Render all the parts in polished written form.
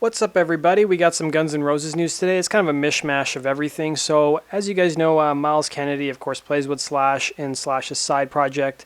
What's up, everybody? We got some Guns N' Roses news today. It's kind of a mishmash of everything. So, as you guys know, Myles Kennedy, of course, plays with Slash in Slash's side project.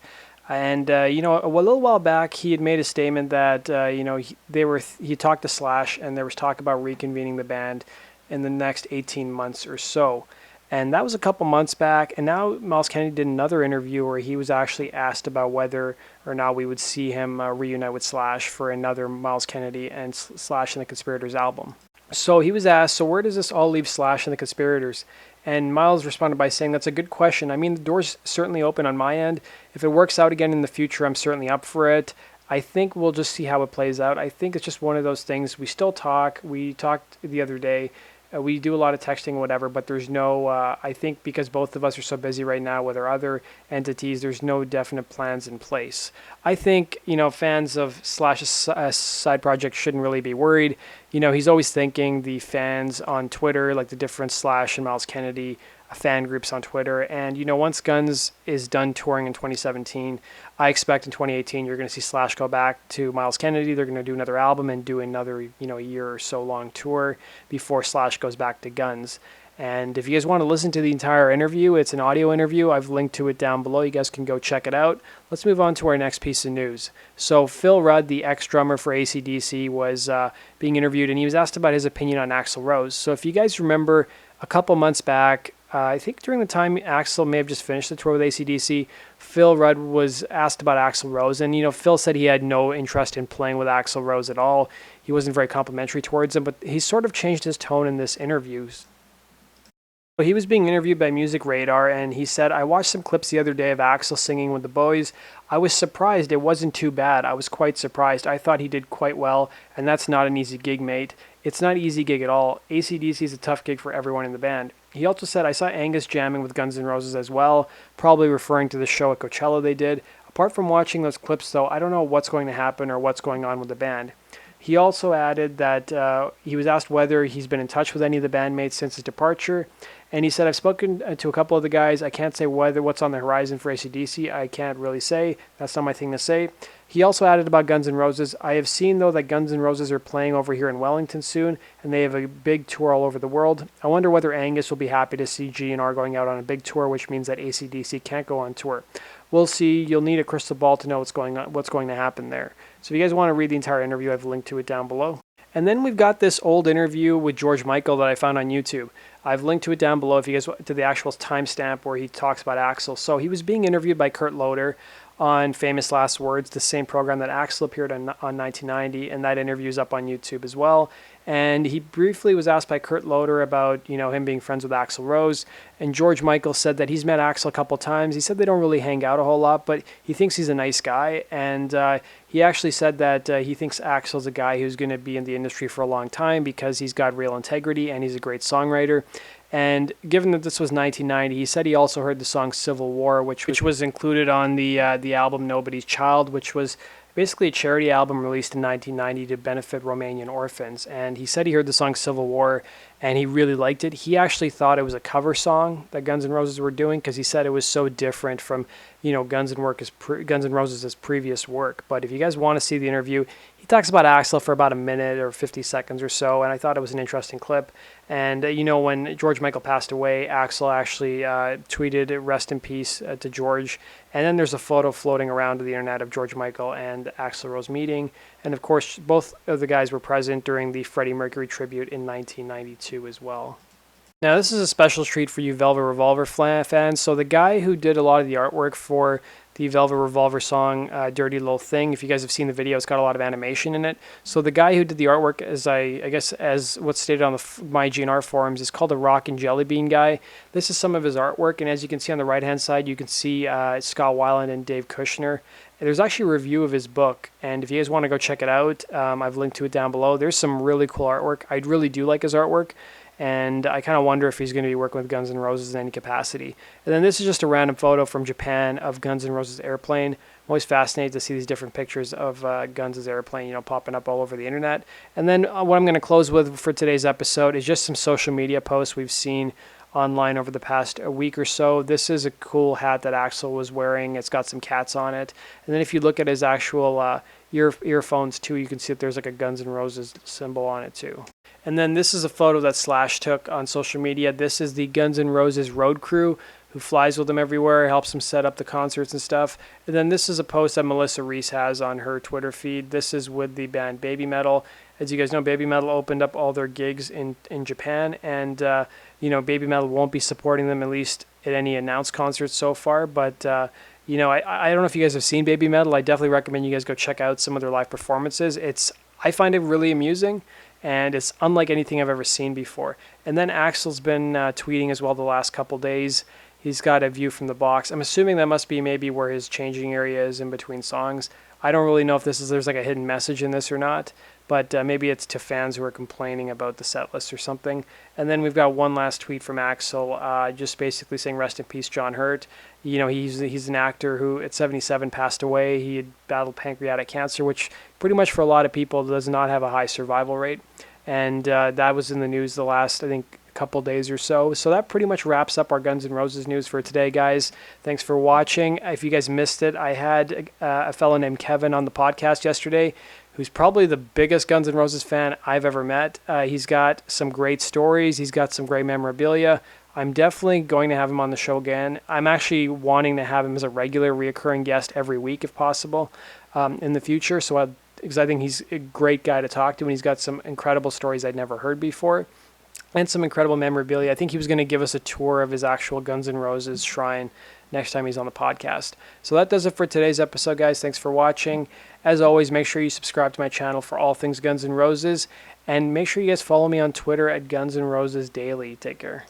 And a little while back, he had made a statement that he talked to Slash, and there was talk about reconvening the band in the next 18 months or so. And that was a couple months back. And now Myles Kennedy did another interview where he was actually asked about whether or not we would see him reunite with Slash for another Myles Kennedy and Slash and the Conspirators album. So he was asked, so where does this all leave Slash and the Conspirators? And Myles responded by saying, that's a good question. I mean, the door's certainly open on my end. If it works out again in the future, I'm certainly up for it. I think we'll just see how it plays out. I think it's just one of those things. We still talk. We talked the other day. We do a lot of texting, whatever, but there's no, I think because both of us are so busy right now with our other entities, there's no definite plans in place. I think, fans of Slash's side project shouldn't really be worried. He's always thinking the fans on Twitter, like the different Slash and Myles Kennedy fan groups on Twitter. And, once Guns is done touring in 2017, I expect in 2018 you're going to see Slash go back to Myles Kennedy. They're going to do another album and do another, a year or so long tour before Slash goes back to Guns. And if you guys want to listen to the entire interview, it's an audio interview. I've linked to it down below. You guys can go check it out. Let's move on to our next piece of news. So Phil Rudd, the ex-drummer for AC/DC, was being interviewed, and he was asked about his opinion on Axl Rose. So if you guys remember, a couple months back, I think during the time Axl may have just finished the tour with AC/DC, Phil Rudd was asked about Axl Rose. And, Phil said he had no interest in playing with Axl Rose at all. He wasn't very complimentary towards him, but he sort of changed his tone in this interview. So he was being interviewed by Music Radar, and he said, I watched some clips the other day of Axl singing with the boys. I was surprised. It wasn't too bad. I was quite surprised. I thought he did quite well, and that's not an easy gig, mate. It's not an easy gig at all. AC/DC is a tough gig for everyone in the band. He also said, I saw Angus jamming with Guns N' Roses as well, probably referring to the show at Coachella they did. Apart from watching those clips, though, I don't know what's going to happen or what's going on with the band. He also added that he was asked whether he's been in touch with any of the bandmates since his departure. And he said, I've spoken to a couple of the guys. I can't say what's on the horizon for AC/DC. I can't really say. That's not my thing to say. He also added about Guns N' Roses. I have seen, though, that Guns N' Roses are playing over here in Wellington soon, and they have a big tour all over the world. I wonder whether Angus will be happy to see GNR going out on a big tour, which means that AC/DC can't go on tour. We'll see. You'll need a crystal ball to know what's going to happen there. So if you guys want to read the entire interview, I've linked to it down below. And then we've got this old interview with George Michael that I found on YouTube. I've linked to it down below if you guys want to the actual timestamp where he talks about Axl. So he was being interviewed by Kurt Loder on Famous Last Words, the same program that Axl appeared on 1990, and that interview is up on YouTube as well. And he briefly was asked by Kurt Loder about, him being friends with Axl Rose. And George Michael said that he's met Axl a couple times. He said they don't really hang out a whole lot, but he thinks he's a nice guy. And he actually said that he thinks Axl's a guy who's going to be in the industry for a long time because he's got real integrity and he's a great songwriter. And given that this was 1990, he said he also heard the song Civil War, which was included on the album Nobody's Child, which was basically a charity album released in 1990 to benefit Romanian orphans. And he said he heard the song Civil War and he really liked it. He actually thought it was a cover song that Guns N' Roses were doing because he said it was so different from, Guns N' Roses' previous work. But if you guys want to see the interview, he talks about Axl for about a minute or 50 seconds or so, and I thought it was an interesting clip. And, when George Michael passed away, Axl actually tweeted, rest in peace to George. And then there's a photo floating around the internet of George Michael and Axl Rose meeting. And, of course, both of the guys were present during the Freddie Mercury tribute in 1992 as well. Now, this is a special treat for you Velvet Revolver fans. So the guy who did a lot of the artwork for the Velvet Revolver song, Dirty Little Thing, if you guys have seen the video, it's got a lot of animation in it. So the guy who did the artwork, as what's stated on the My GNR forums, is called the Rock and Jelly Bean guy. This is some of his artwork, and as you can see on the right-hand side, you can see Scott Weiland and Dave Kushner. And there's actually a review of his book, and if you guys want to go check it out, I've linked to it down below. There's some really cool artwork. I really do like his artwork. And I kind of wonder if he's going to be working with Guns N' Roses in any capacity. And then this is just a random photo from Japan of Guns N' Roses' airplane. I'm always fascinated to see these different pictures of Guns' airplane, popping up all over the internet. And then what I'm going to close with for today's episode is just some social media posts we've seen online over the past week or so. This is a cool hat that Axl was wearing. It's got some cats on it. And then if you look at his actual earphones too. You can see that there's like a Guns N' Roses symbol on it too. And then this is a photo that Slash took on social media. This is the Guns N' Roses road crew who flies with them everywhere, helps them set up the concerts and stuff. And then this is a post that Melissa Reese has on her Twitter feed. This is with the band Baby Metal. As you guys know, Baby Metal opened up all their gigs in Japan, and Baby Metal won't be supporting them, at least at any announced concerts so far. But I don't know if you guys have seen Baby Metal. I definitely recommend you guys go check out some of their live performances. I find it really amusing, and it's unlike anything I've ever seen before. And then Axl's been tweeting as well the last couple days. He's got a view from the box. I'm assuming that must be maybe where his changing area is in between songs. I don't really know if there's like a hidden message in this or not, but maybe it's to fans who are complaining about the set list or something. And then we've got one last tweet from Axl, just basically saying rest in peace, John Hurt. He's an actor who at 77 passed away. He had battled pancreatic cancer, which pretty much for a lot of people does not have a high survival rate. And that was in the news the last, I think, couple days or so. So that pretty much wraps up our Guns N' Roses news for today, guys. Thanks for watching. If you guys missed it, I had a fellow named Kevin on the podcast yesterday who's probably the biggest Guns N' Roses fan I've ever met. He's got some great stories. He's got some great memorabilia. I'm definitely going to have him on the show again. I'm actually wanting to have him as a regular, reoccurring guest every week if possible in the future. Because I think he's a great guy to talk to, and he's got some incredible stories I'd never heard before. And some incredible memorabilia. I think he was going to give us a tour of his actual Guns N' Roses shrine next time he's on the podcast. So that does it for today's episode, guys. Thanks for watching. As always, make sure you subscribe to my channel for all things Guns N' Roses. And make sure you guys follow me on Twitter at Guns N' Roses Daily. Take care.